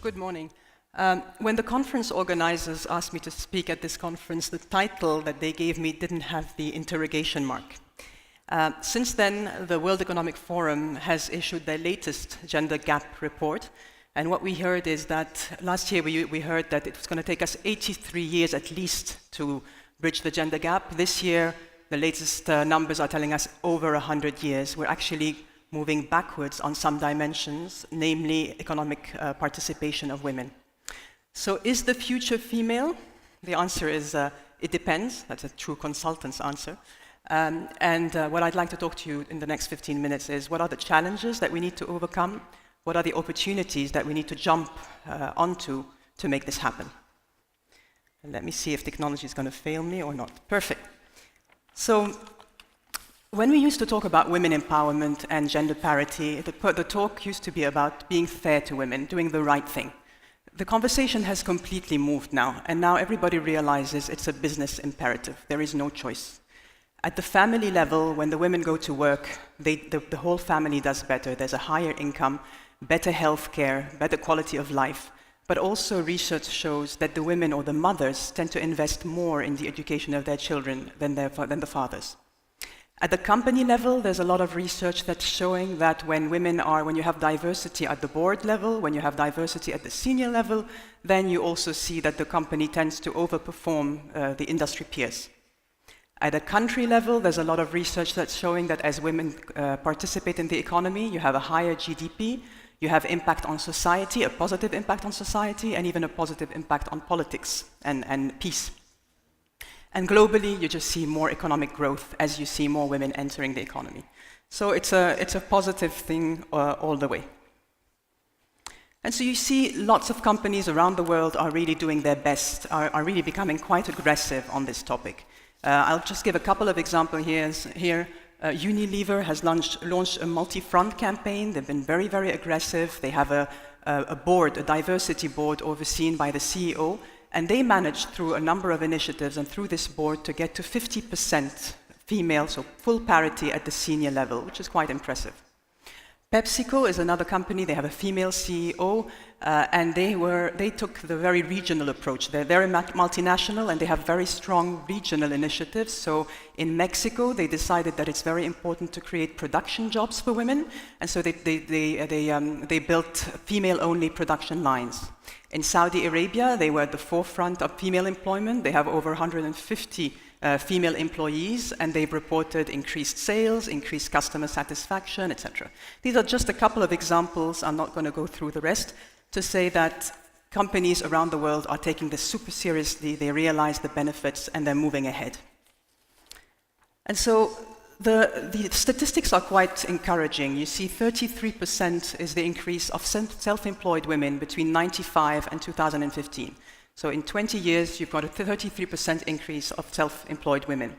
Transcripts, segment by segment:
Good morning. When the conference organizers asked me to speak at this conference, the title that they gave me didn't have the interrogation mark. Since then, the World Economic Forum has issued their latest gender gap report. And what we heard is that last year we heard that it was going to take us 83 years at least to bridge the gender gap. This year, the latest numbers are telling us over 100 years. We're actually moving backwards on some dimensions, namely economic participation of women. So is the future female? The answer is it depends. That's a true consultant's answer. What I'd like to talk to you in the next 15 minutes is what are the challenges that we need to overcome? What are the opportunities that we need to jump onto to make this happen? And let me see if technology is going to fail me or not. Perfect. So when we used to talk about women empowerment and gender parity, the talk used to be about being fair to women, doing the right thing. The conversation has completely moved now, and now everybody realizes it's a business imperative. There is no choice. At the family level, when the women go to work, the whole family does better. There's a higher income, better health care, better quality of life. But also research shows that the women or the mothers tend to invest more in the education of their children than the fathers. At the company level, there's a lot of research that's showing that when you have diversity at the board level, when you have diversity at the senior level, then you also see that the company tends to overperform the industry peers. At a country level, there's a lot of research that's showing that as women participate in the economy, you have a higher GDP, you have impact on society, a positive impact on society, and even a positive impact on politics and peace. And globally, you just see more economic growth as you see more women entering the economy. So it's a positive thing all the way. And so you see lots of companies around the world are really doing their best, are really becoming quite aggressive on this topic. I'll just give a couple of examples here. Unilever has launched a multi-front campaign. They've been very, very aggressive. They have a board, a diversity board overseen by the CEO. And they managed through a number of initiatives and through this board to get to 50% female, so full parity at the senior level, which is quite impressive. PepsiCo is another company. They have a female CEO, and they took the very regional approach. They're very multinational, and they have very strong regional initiatives. So in Mexico, they decided that it's very important to create production jobs for women, and so they built female-only production lines. In Saudi Arabia, they were at the forefront of female employment. They have over 150 female employees, and they've reported increased sales, increased customer satisfaction, etc. These are just a couple of examples. I'm not going to go through the rest to say that companies around the world are taking this super seriously. They realize the benefits, and they're moving ahead. And so the statistics are quite encouraging. You see 33% is the increase of self-employed women between 1995 and 2015. So in 20 years, you've got a 33% increase of self-employed women.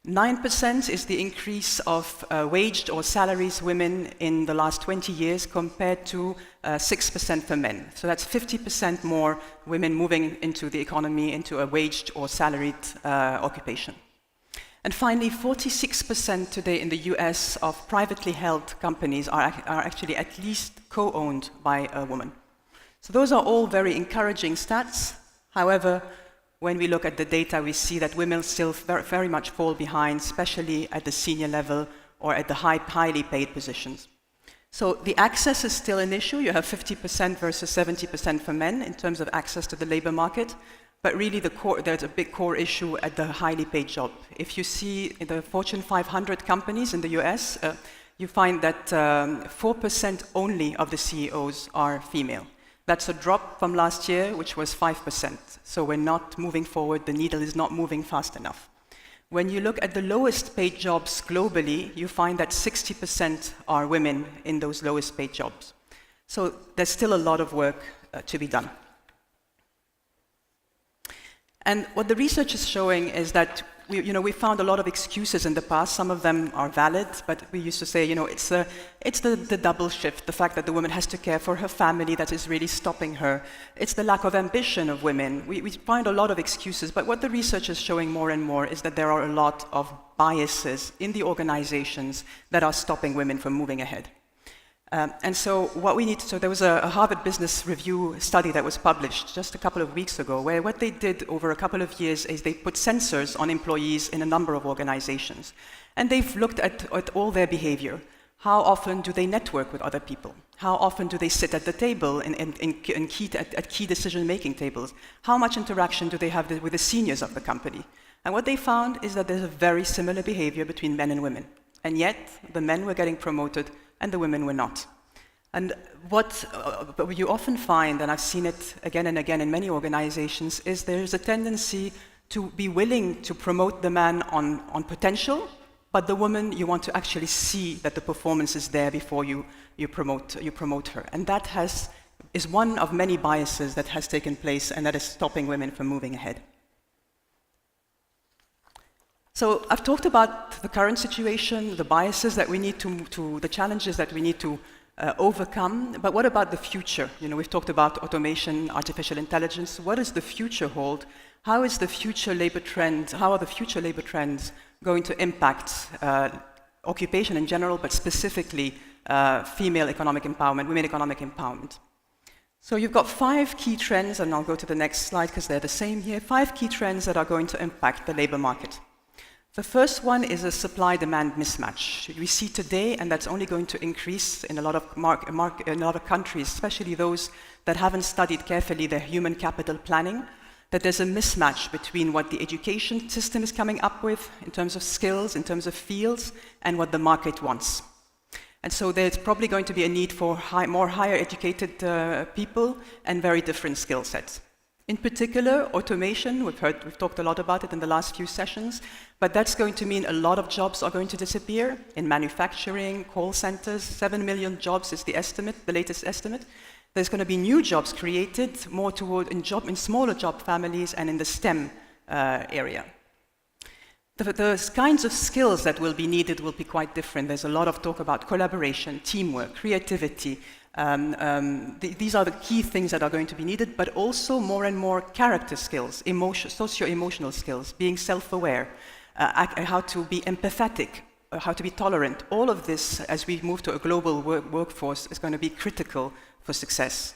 9% is the increase of waged or salaries women in the last 20 years compared to 6% for men. So that's 50% more women moving into the economy, into a waged or salaried occupation. And finally, 46% today in the US of privately held companies are actually at least co-owned by a woman. So those are all very encouraging stats. However, when we look at the data, we see that women still very much fall behind, especially at the senior level or at the highly paid positions. So the access is still an issue. You have 50% versus 70% for men in terms of access to the labor market. But really, there's a big core issue at the highly paid job. If you see the Fortune 500 companies in the US, you find that 4% only of the CEOs are female. That's a drop from last year, which was 5%. So we're not moving forward. The needle is not moving fast enough. When you look at the lowest paid jobs globally, you find that 60% are women in those lowest paid jobs. So there's still a lot of work to be done. And what the research is showing is that we found a lot of excuses in the past. Some of them are valid, but we used to say, it's the double shift, the fact that the woman has to care for her family that is really stopping her. It's the lack of ambition of women. We find a lot of excuses, but what the research is showing more and more is that there are a lot of biases in the organizations that are stopping women from moving ahead. And so what we need, so there was a Harvard Business Review study that was published just a couple of weeks ago, where what they did over a couple of years is they put sensors on employees in a number of organizations. And they've looked at all their behavior. How often do they network with other people? How often do they sit at the table at key decision-making tables? How much interaction do they have with the seniors of the company? And what they found is that there's a very similar behavior between men and women. And yet, the men were getting promoted and the women were not. And what you often find, and I've seen it again and again in many organizations, is there's a tendency to be willing to promote the man on potential, but the woman, you want to actually see that the performance is there before you promote her. And that is one of many biases that has taken place and that is stopping women from moving ahead. So I've talked about the current situation, the biases that we need the challenges that we need to overcome, but what about the future? We've talked about automation, artificial intelligence. What does the future hold? How are the future labor trends going to impact occupation in general, but specifically female economic empowerment, women economic empowerment? So you've got 5 key trends, and I'll go to the next slide because they're the same here, 5 key trends that are going to impact the labor market. The first one is a supply-demand mismatch. We see today, and that's only going to increase in a lot of countries, especially those that haven't studied carefully their human capital planning, that there's a mismatch between what the education system is coming up with in terms of skills, in terms of fields, and what the market wants. And so there's probably going to be a need for more higher educated people and very different skill sets. In particular, automation, we've talked a lot about it in the last few sessions, but that's going to mean a lot of jobs are going to disappear in manufacturing, call centers. 7 million jobs is the estimate, the latest estimate. There's going to be new jobs created, more in smaller job families and in the STEM area. The kinds of skills that will be needed will be quite different. There's a lot of talk about collaboration, teamwork, creativity. These are the key things that are going to be needed, but also more and more character skills, socio-emotional skills, being self-aware, how to be empathetic, how to be tolerant. All of this, as we move to a global workforce, is going to be critical for success.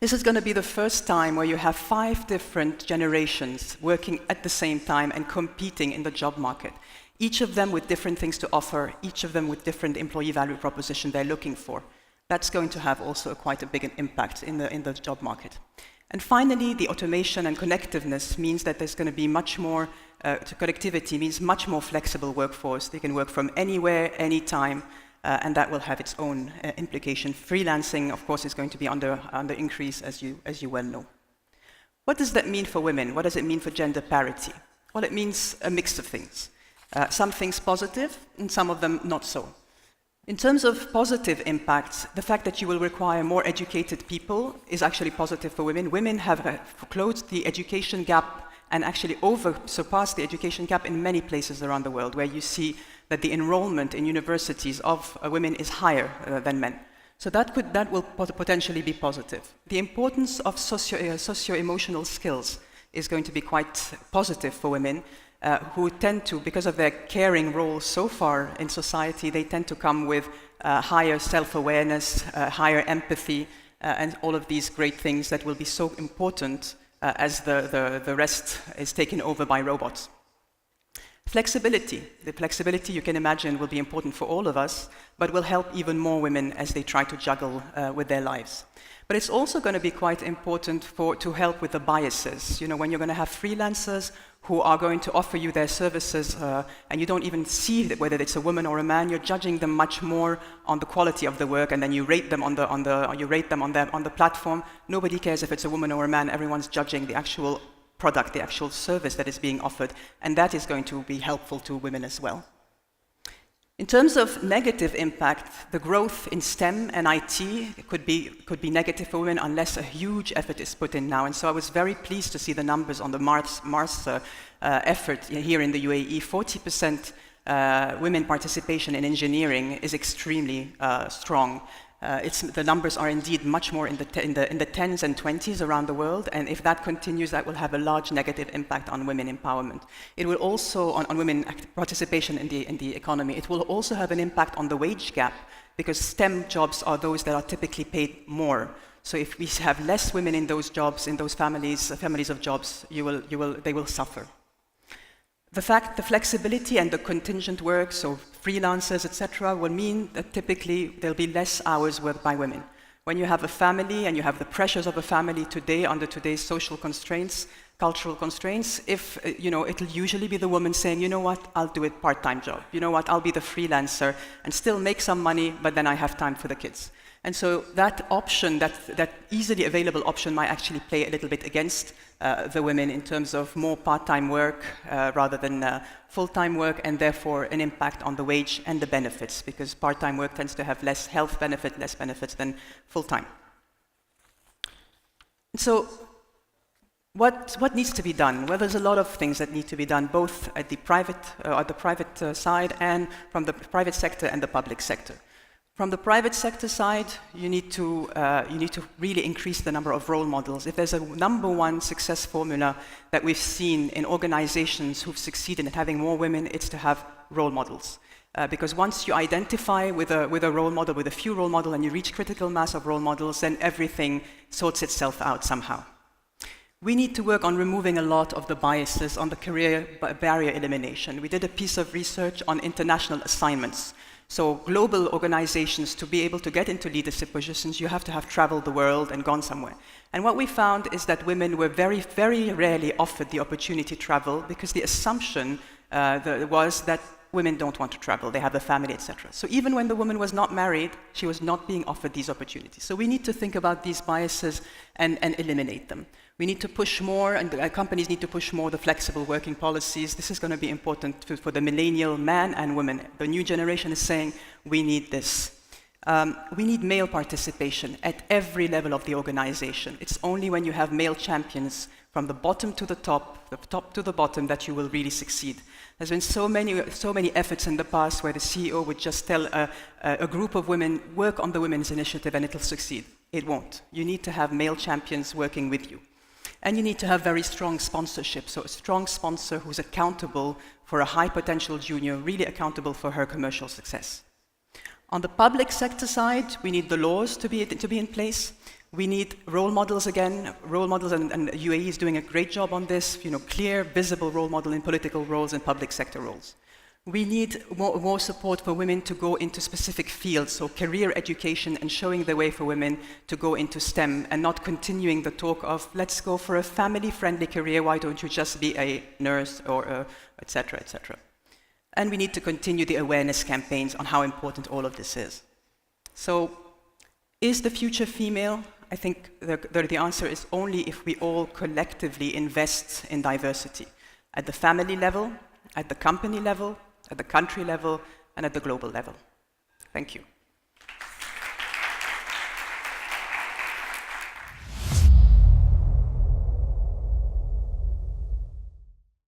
This is going to be the first time where you have 5 different generations working at the same time and competing in the job market. Each of them with different things to offer, each of them with different employee value proposition they're looking for. That's going to have also quite a big impact in the job market. And finally, the automation and connectiveness means that there's going to be much more, connectivity means much more flexible workforce. They can work from anywhere, anytime, and that will have its own implication. Freelancing, of course, is going to be under increase, as you well know. What does that mean for women? What does it mean for gender parity? Well, it means a mix of things. Some things positive, and some of them not so. In terms of positive impacts, the fact that you will require more educated people is actually positive for women. Women have closed the education gap and actually surpassed the education gap in many places around the world, where you see that the enrollment in universities of women is higher than men. So that will potentially be positive. The importance of socio-emotional skills is going to be quite positive for women, who tend to, because of their caring role so far in society, they tend to come with higher self-awareness, higher empathy, and all of these great things that will be so important as the rest is taken over by robots. Flexibility. The flexibility, you can imagine, will be important for all of us, but will help even more women as they try to juggle with their lives. But it's also going to be quite important to help with the biases. When you're going to have freelancers who are going to offer you their services, and you don't even see whether it's a woman or a man, you're judging them much more on the quality of the work, and then you rate them on the platform. Nobody cares if it's a woman or a man. Everyone's judging the actual product, the actual service that is being offered, and that is going to be helpful to women as well. In terms of negative impact, the growth in STEM and IT could be negative for women unless a huge effort is put in now. And so I was very pleased to see the numbers on the Mars effort here in the UAE. 40% women participation in engineering is extremely strong. The numbers are indeed much more in the tens and 20s around the world, and if that continues, that will have a large negative impact on women empowerment. It will also, on women participation in the economy, it will also have an impact on the wage gap, because STEM jobs are those that are typically paid more. So if we have less women in those jobs, in those families of jobs, they will suffer. The flexibility and the contingent work, so freelancers, etc., will mean that typically there'll be less hours worked by women. When you have a family and you have the pressures of a family today under today's social constraints, cultural constraints, it'll usually be the woman saying, you know what, I'll do a part-time job. You know what, I'll be the freelancer and still make some money, but then I have time for the kids. And so that option, that easily available option, might actually play a little bit against the women in terms of more part-time work rather than full-time work, and therefore an impact on the wage and the benefits, because part-time work tends to have less health benefit, less benefits than full-time. So what needs to be done? Well, there's a lot of things that need to be done, both at the private side and from the private sector and the public sector. From the private sector side, you need to really increase the number of role models. If there's a number one success formula that we've seen in organizations who've succeeded in having more women, it's to have role models. Because once you identify with a role model, with a few role models, and you reach critical mass of role models, then everything sorts itself out somehow. We need to work on removing a lot of the biases on the career barrier elimination. We did a piece of research on international assignments. So global organizations, to be able to get into leadership positions, you have to have traveled the world and gone somewhere. And what we found is that women were very, very rarely offered the opportunity to travel, because the assumption was that women don't want to travel, they have a family, etc. So even when the woman was not married, she was not being offered these opportunities. So we need to think about these biases and eliminate them. We need to push more, and companies need to push more the flexible working policies. This is going to be important for the millennial man and women. The new generation is saying, we need this. We need male participation at every level of the organization. It's only when you have male champions from the bottom to the top to the bottom, that you will really succeed. There's been so many efforts in the past where the CEO would just tell a group of women, work on the women's initiative and it'll succeed. It won't. You need to have male champions working with you. And you need to have very strong sponsorship, so a strong sponsor who's accountable for a high potential junior, really accountable for her commercial success. On the public sector side, we need the laws to be in place. We need role models again, and UAE is doing a great job on this, clear, visible role model in political roles and public sector roles. We need more support for women to go into specific fields, so career education and showing the way for women to go into STEM, and not continuing the talk of, let's go for a family-friendly career, why don't you just be a nurse, or etc., etc. And we need to continue the awareness campaigns on how important all of this is. So, is the future female? I think the answer is only if we all collectively invest in diversity, at the family level, at the company level, at the country level, and at the global level. Thank you.